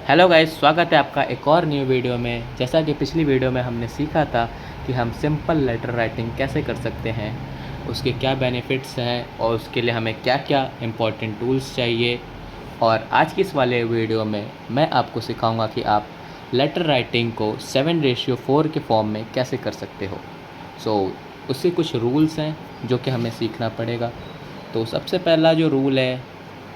Hello guys, स्वागत है आपका एक और न्यू वीडियो में। जैसा कि पिछली वीडियो में हमने सीखा था कि हम सिंपल लेटर राइटिंग कैसे कर सकते हैं, उसके क्या बेनिफिट्स हैं और उसके लिए हमें क्या क्या इम्पोर्टेंट टूल्स चाहिए। और आज की इस वाले वीडियो में मैं आपको सिखाऊंगा कि आप लेटर राइटिंग को 7:4 के फॉर्म में कैसे कर सकते हो। उसके कुछ रूल्स हैं जो कि हमें सीखना पड़ेगा। तो सबसे पहला जो रूल है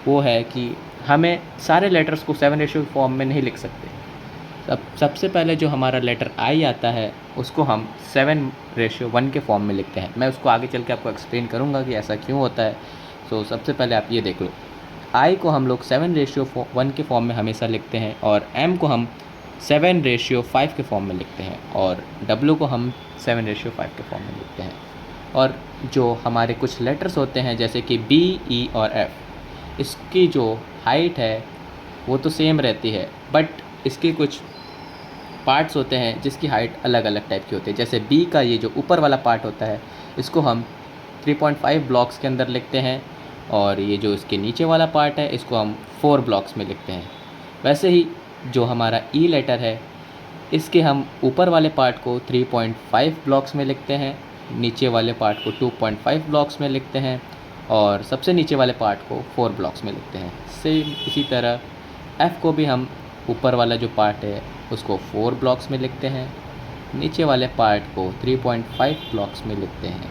वो है कि हमें सारे लेटर्स को 7 रेशियो फॉर्म में नहीं लिख सकते। सबसे पहले जो हमारा लेटर आई आता है उसको हम 7:1 के फॉर्म में लिखते हैं। मैं उसको आगे चल के आपको एक्सप्लेन करूँगा कि ऐसा क्यों होता है। सबसे पहले आप ये देख लो, आई को हम लोग 7:1 के फॉर्म में हमेशा लिखते हैं और एम को हम 7:5 के फॉर्म में लिखते हैं और डब्ल्यू को हम 7:5 के फॉर्म में लिखते हैं। और जो हमारे कुछ लेटर्स होते हैं जैसे कि बी, ई और एफ़, इसकी जो हाइट है वो तो सेम रहती है, बट इसके कुछ पार्ट्स होते हैं जिसकी हाइट अलग अलग टाइप की होती है। जैसे बी का ये जो ऊपर वाला पार्ट होता है इसको हम 3.5 ब्लॉक्स के अंदर लिखते हैं और ये जो इसके नीचे वाला पार्ट है इसको हम 4 ब्लॉक्स में लिखते हैं। वैसे ही जो हमारा ई लेटर है इसके हम ऊपर वाले पार्ट को 3.5 ब्लॉक्स में लिखते हैं, नीचे वाले पार्ट को 2.5 ब्लॉक्स में लिखते हैं और सबसे नीचे वाले पार्ट को 4 ब्लॉक्स में लिखते हैं। सेम इसी तरह एफ़ को भी हम ऊपर वाला जो पार्ट है उसको 4 ब्लॉक्स में लिखते हैं, नीचे वाले पार्ट को 3.5 ब्लॉक्स में लिखते हैं।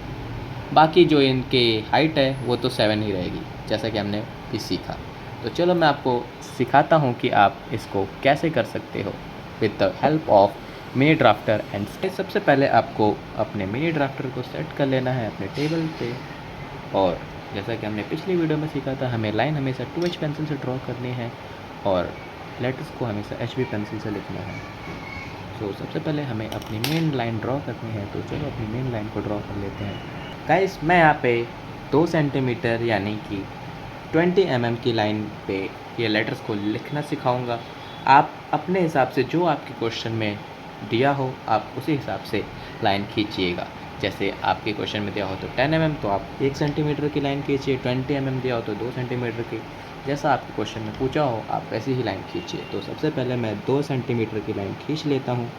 बाकी जो इनके हाइट है वो तो 7 ही रहेगी, जैसा कि हमने भी सीखा। तो चलो मैं आपको सिखाता हूँ कि आप इसको कैसे कर सकते हो with the help of mini drafter and. सबसे पहले आपको अपने मिनी ड्राफ्टर को सेट कर लेना है अपने टेबल पे। और जैसा कि हमने पिछली वीडियो में सीखा था, हमें लाइन हमेशा 2H पेंसिल से ड्रॉ करनी है और लेटर्स को हमेशा HB पेंसिल से लिखना है। सबसे पहले हमें अपनी मेन लाइन ड्रॉ करनी है, तो चलो अपनी मेन लाइन को ड्रॉ कर लेते हैं। गाइस, मैं यहाँ पे 2 सेंटीमीटर यानी कि 20 mm की लाइन पे ये लेटर्स को लिखना सिखाऊंगा। आप अपने हिसाब से जो आपके क्वेश्चन में दिया हो आप उसी हिसाब से लाइन खींचिएगा। जैसे आपके क्वेश्चन में दिया हो तो 10 mm तो आप 1 सेंटीमीटर की लाइन खींचिए, 20 mm दिया हो तो 2 सेंटीमीटर की। जैसा आपके क्वेश्चन में पूछा हो आप वैसी ही लाइन खींचिए। तो सबसे पहले मैं 2 सेंटीमीटर की लाइन खींच लेता हूँ।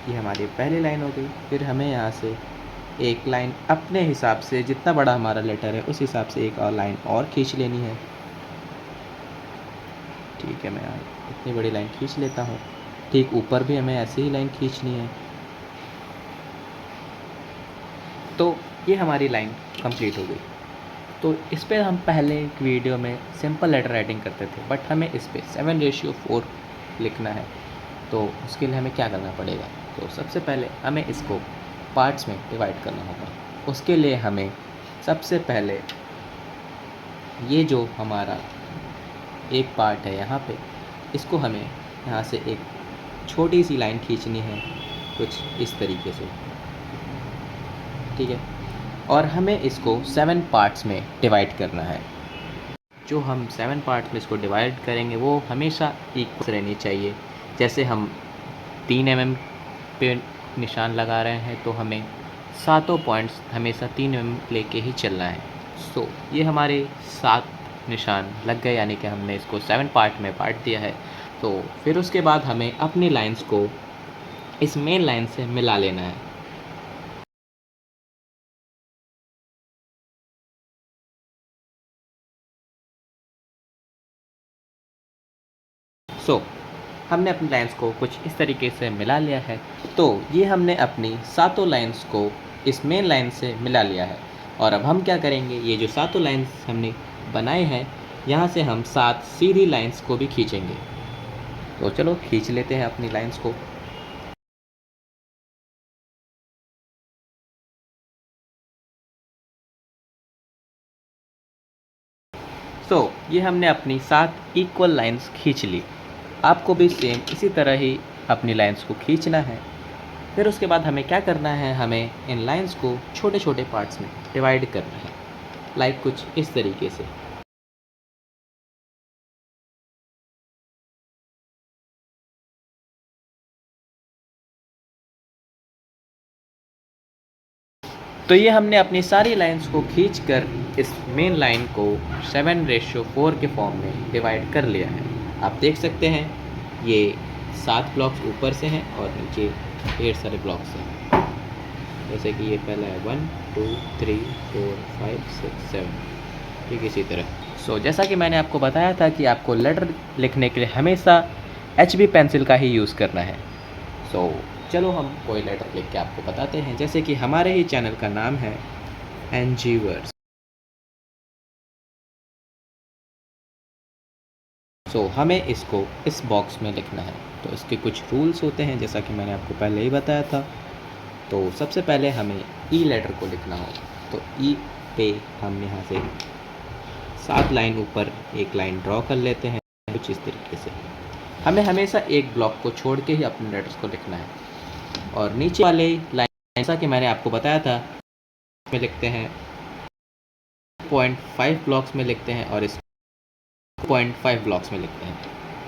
ये हमारी पहली लाइन हो गई। फिर हमें यहाँ से एक लाइन अपने हिसाब से, जितना बड़ा हमारा लेटर है उस हिसाब से एक और लाइन और खींच लेनी है। ठीक है, मैं यहाँ इतनी बड़ी लाइन खींच लेता हूँ। ठीक ऊपर भी हमें ऐसे ही लाइन खींचनी है। तो ये हमारी लाइन कंप्लीट हो गई। तो इस पर हम पहले एक वीडियो में सिंपल लेटर राइटिंग करते थे, बट हमें इस पर 7:4 लिखना है। तो उसके लिए हमें क्या करना पड़ेगा, तो सबसे पहले हमें इसको पार्ट्स में डिवाइड करना होगा। उसके लिए हमें सबसे पहले ये जो हमारा एक पार्ट है यहाँ पे, इसको हमें यहाँ से एक छोटी सी लाइन खींचनी है कुछ इस तरीके से, ठीक है। और हमें इसको 7 पार्ट्स में डिवाइड करना है। जो हम 7 पार्ट्स में इसको डिवाइड करेंगे वो हमेशा इक्वल रहनी चाहिए। जैसे हम 3 mm पे निशान लगा रहे हैं तो हमें सातों पॉइंट्स हमेशा 3 mm लेके ही चलना है। ये हमारे 7 निशान लग गए, यानी कि हमने इसको 7 पार्ट में बांट दिया है। तो फिर उसके बाद हमें अपनी लाइंस को इस मेन लाइन से मिला लेना है। सो हमने अपनी लाइंस को कुछ इस तरीके से मिला लिया है। तो ये हमने अपनी सातों लाइंस को इस मेन लाइन से मिला लिया है। और अब हम क्या करेंगे, ये जो सातों लाइंस हमने बनाए हैं यहाँ से हम 7 सीधी लाइंस को भी खींचेंगे। तो चलो खींच लेते हैं अपनी लाइंस को। ये हमने अपनी 7 इक्वल लाइंस खींच ली। आपको भी सेम इसी तरह ही अपनी लाइंस को खींचना है। फिर उसके बाद हमें क्या करना है, हमें इन लाइंस को छोटे छोटे पार्ट्स में डिवाइड करना है, लाइक कुछ इस तरीके से। तो ये हमने अपनी सारी लाइंस को खींचकर इस मेन लाइन को 7:4 के फॉर्म में डिवाइड कर लिया है। आप देख सकते हैं ये 7 ब्लॉक्स ऊपर से हैं और नीचे ढेर सारे ब्लॉक्स हैं। जैसे कि ये पहला है 1 2 3 4 5 6 7, ठीक इसी तरह। जैसा कि मैंने आपको बताया था कि आपको लेटर लिखने के लिए हमेशा HB पेंसिल का ही यूज़ करना है। चलो हम कोई लेटर लिख के आपको बताते हैं। जैसे कि हमारे ही चैनल का नाम है NG वर्ड्स। हमें इसको इस बॉक्स में लिखना है। तो इसके कुछ रूल्स होते हैं, जैसा कि मैंने आपको पहले ही बताया था। तो सबसे पहले हमें E लेटर को लिखना हो, तो E पे हम यहाँ से 7 लाइन ऊपर एक लाइन ड्रॉ कर लेते हैं कुछ इस तरीके से। हमें हमेशा एक ब्लॉक को छोड़ के ही अपने लेटर्स को लिखना है। और नीचे वाले लाइन, जैसा कि मैंने आपको बताया था, में लिखते हैं 0.5 ब्लॉक्स में लिखते हैं और इस 0.5 ब्लॉक्स में लिखते हैं।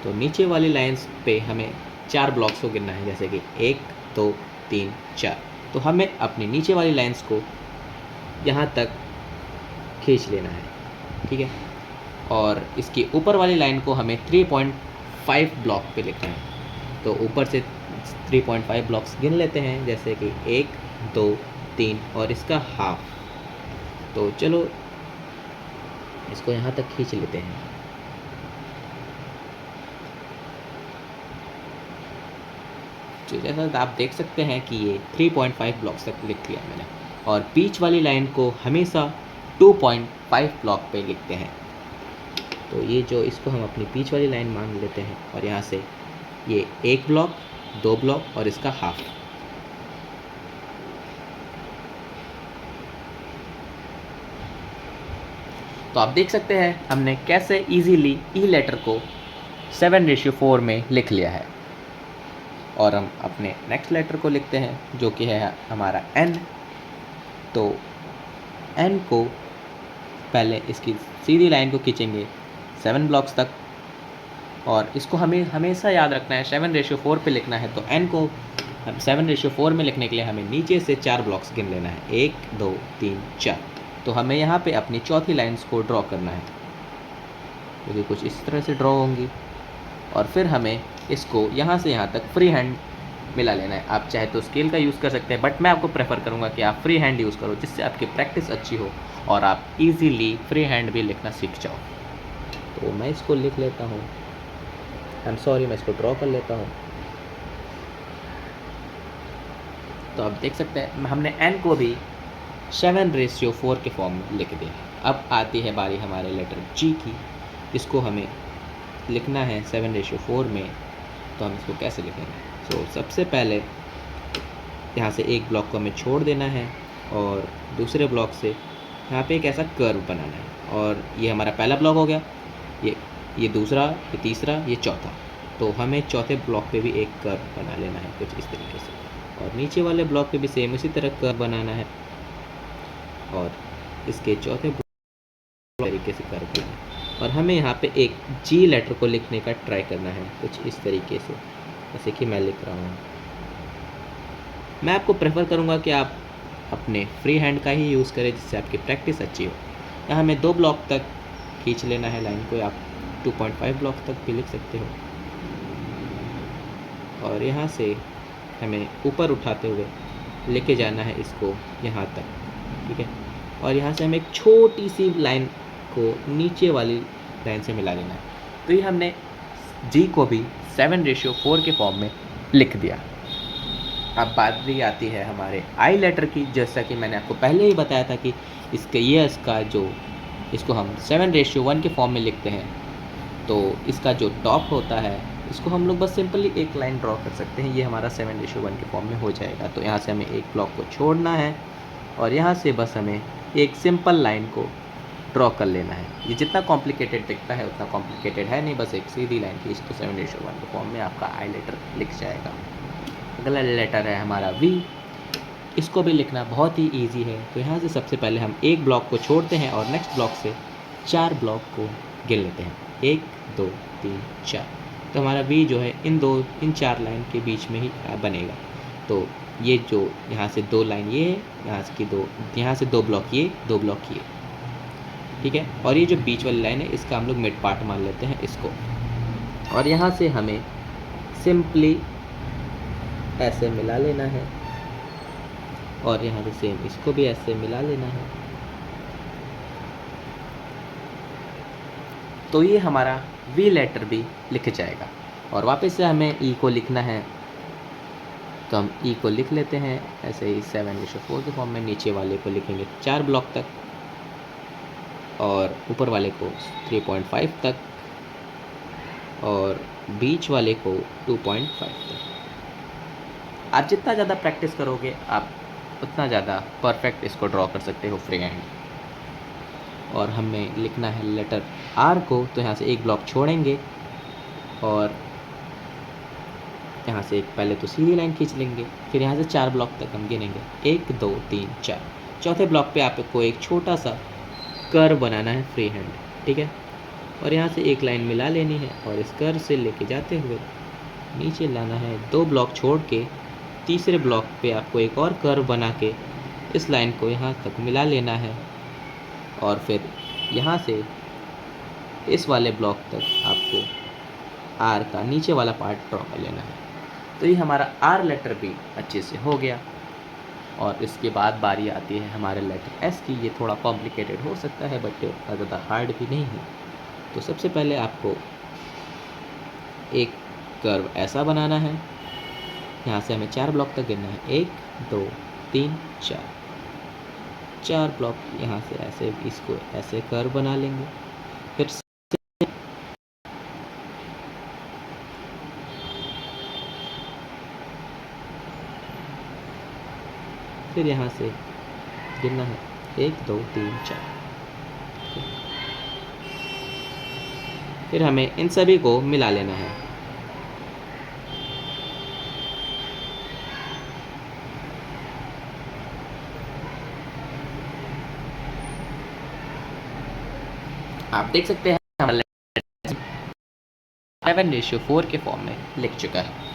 तो नीचे वाली लाइंस पे हमें 4 ब्लॉक्स को गिनना है, जैसे कि 1 2 3 4। तो हमें अपनी नीचे वाली लाइंस को यहाँ तक खींच लेना है, ठीक है। और इसकी ऊपर वाली लाइन को हमें 3.5 ब्लॉक पे लिखना है। तो ऊपर से 3.5 ब्लॉक्स गिन लेते हैं, जैसे कि 1 2 3 और इसका हाफ। तो चलो इसको यहाँ तक खींच लेते हैं। तो जैसा आप देख सकते हैं कि ये 3.5 ब्लॉक्स तक लिख लिया मैंने। और बीच वाली लाइन को हमेशा 2.5 ब्लॉक पे लिखते हैं। तो ये जो इसको हम अपनी बीच वाली लाइन मान लेते हैं और यहाँ से ये 1 ब्लॉक 2 ब्लॉक और इसका हाफ। तो आप देख सकते हैं हमने कैसे इजीली ई लेटर को 7:4 में लिख लिया है। और हम अपने नेक्स्ट लेटर को लिखते हैं, जो कि है हमारा N। तो N को पहले इसकी सीधी लाइन को खींचेंगे 7 ब्लॉक्स तक और इसको हमें हमेशा याद रखना है 7:4 पे लिखना है। तो N को 7:4 में लिखने के लिए हमें नीचे से 4 ब्लॉक्स गिन लेना है, 1 2 3 4। तो हमें यहाँ पे अपनी चौथी लाइन्स को ड्रॉ करना है, जो कि कुछ इस तरह से ड्रॉ होंगी। और फिर हमें इसको यहाँ से यहाँ तक फ्री हैंड मिला लेना है। आप चाहे तो स्केल का यूज़ कर सकते हैं, बट मैं आपको प्रेफर करूँगा कि आप फ्री हैंड यूज़ करो, जिससे आपकी प्रैक्टिस अच्छी हो और आप इजीली फ्री हैंड भी लिखना सीख जाओ। तो मैं इसको लिख लेता हूँ, मैं इसको ड्रॉ कर लेता हूँ। तो आप देख सकते हैं हमने N को भी 7:4 के फॉर्म में लिख दिया। अब आती है बारी हमारे लेटर G की, जिसको हमें लिखना है 7:4 में। तो हम इसको कैसे लिखेंगे? सबसे पहले यहाँ से एक ब्लॉक को हमें छोड़ देना है और दूसरे ब्लॉक से यहाँ पे एक ऐसा कर्व बनाना है। और ये हमारा पहला ब्लॉक हो गया, ये दूसरा, ये तीसरा, ये चौथा। तो हमें चौथे ब्लॉक पे भी एक कर्व बना लेना है कुछ इस तरीके से। और नीचे वाले ब्लॉक पे भी सेम इसी तरह कर्व बनाना है और इसके चौथे तरीके से कर्व बनाना है। और हमें यहाँ पे एक G लेटर को लिखने का ट्राई करना है कुछ इस तरीके से, जैसे कि मैं लिख रहा हूँ। मैं आपको प्रेफर करूँगा कि आप अपने फ्री हैंड का ही यूज़ करें, जिससे आपकी प्रैक्टिस अच्छी हो। यहाँ हमें 2 ब्लॉक तक खींच लेना है लाइन को, आप 2.5 ब्लॉक तक भी लिख सकते हो। और यहाँ से हमें ऊपर उठाते हुए लेके जाना है इसको यहाँ तक, ठीक है। और यहाँ से हमें एक छोटी सी लाइन को नीचे वाली लाइन से मिला लेना है। तो ये हमने G को भी 7:4 के फॉर्म में लिख दिया। अब बारी आती है हमारे I लेटर की। जैसा कि मैंने आपको पहले ही बताया था कि इसको हम 7:1 के फॉर्म में लिखते हैं। तो इसका जो टॉप होता है, इसको हम लोग बस सिंपली एक लाइन ड्रॉ कर सकते हैं। ये हमारा 7:1 के फॉर्म में हो जाएगा। तो यहाँ से हमें एक ब्लॉक को छोड़ना है और यहाँ से बस हमें एक सिंपल लाइन को ड्रॉ कर लेना है। ये जितना कॉम्प्लिकेटेड दिखता है उतना कॉम्प्लिकेटेड है नहीं, बस एक सीधी लाइन खींच तो 7:1 के फॉर्म में आपका I लेटर लिख जाएगा। अगला लेटर है हमारा V। इसको भी लिखना बहुत ही ईजी है। तो यहाँ से सबसे पहले हम एक ब्लॉक को छोड़ते हैं और नेक्स्ट ब्लॉक से 4 ब्लॉक को गिन लेते हैं, 1 2 3 4। तो हमारा V जो है इन 4 लाइन के बीच में ही बनेगा। तो ये जो यहाँ से 2 लाइन ये है, यहाँ से 2 ब्लॉक ये, 2 ब्लॉक ये, ठीक है। और ये जो बीच वाली लाइन है इसका हम लोग मिड पार्ट मान लेते हैं इसको। और यहाँ से हमें सिंपली ऐसे मिला लेना है और यहाँ से सेम इसको भी ऐसे मिला लेना है। तो ये हमारा वी लेटर भी लिख जाएगा। और वापस से हमें ई को लिखना है, तो हम ई को लिख लेते हैं ऐसे ही 7:4 के फॉर्म में। नीचे वाले को लिखेंगे 4 ब्लॉक तक और ऊपर वाले को 3.5 तक और बीच वाले को 2.5 तक। आप जितना ज़्यादा प्रैक्टिस करोगे आप उतना ज़्यादा परफेक्ट इसको ड्रॉ कर सकते हो फ्री हैंड। और हमें लिखना है लेटर आर को, तो यहाँ से एक ब्लॉक छोड़ेंगे और यहाँ से एक पहले तो सीधी लाइन खींच लेंगे, फिर यहाँ से 4 ब्लॉक तक हम गिनेंगे 1 2 3 4। चौथे ब्लॉक पे आपको एक छोटा सा कर्व बनाना है फ्री हैंड, ठीक है। और यहाँ से एक लाइन मिला लेनी है और इस कर्व से लेके जाते हुए नीचे लाना है, 2 ब्लॉक छोड़ के तीसरे ब्लॉक पे आपको एक और कर्व बना के इस लाइन को यहाँ तक मिला लेना है और फिर यहाँ से इस वाले ब्लॉक तक आपको आर का नीचे वाला पार्ट ड्रॉ कर लेना है। तो ये हमारा आर लेटर भी अच्छे से हो गया। और इसके बाद बारी आती है हमारे लेटर एस की। ये थोड़ा कॉम्प्लिकेटेड हो सकता है बट ज़्यादा हार्ड भी नहीं है। तो सबसे पहले आपको एक कर्व ऐसा बनाना है, यहाँ से हमें 4 ब्लॉक तक गिनना है 1 2 3 4। 4 ब्लॉक यहाँ से ऐसे इसको ऐसे कर्व बना लेंगे। फिर यहाँ से गिनना है 1 2 3 4। फिर हमें इन सभी को मिला लेना है। आप देख सकते हैं हमारा 7:4 के फॉर्म में लिख चुका है।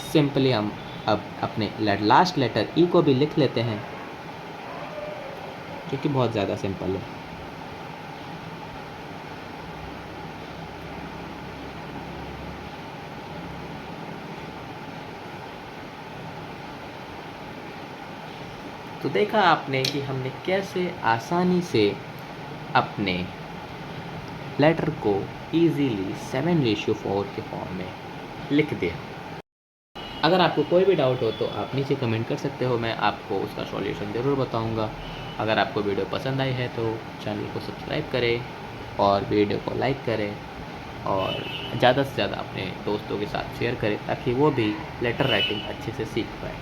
सिंपली हम अब अपने लास्ट लेटर ई को भी लिख लेते हैं, जो कि बहुत ज़्यादा सिंपल है। तो देखा आपने कि हमने कैसे आसानी से अपने लेटर को इजीली 7:4 के फॉर्म में लिख दिया। अगर आपको कोई भी डाउट हो तो आप नीचे कमेंट कर सकते हो, मैं आपको उसका सॉल्यूशन ज़रूर बताऊंगा। अगर आपको वीडियो पसंद आई है तो चैनल को सब्सक्राइब करें और वीडियो को लाइक करें और ज़्यादा से ज़्यादा अपने दोस्तों के साथ शेयर करें ताकि वो भी लेटर राइटिंग अच्छे से सीख पाए।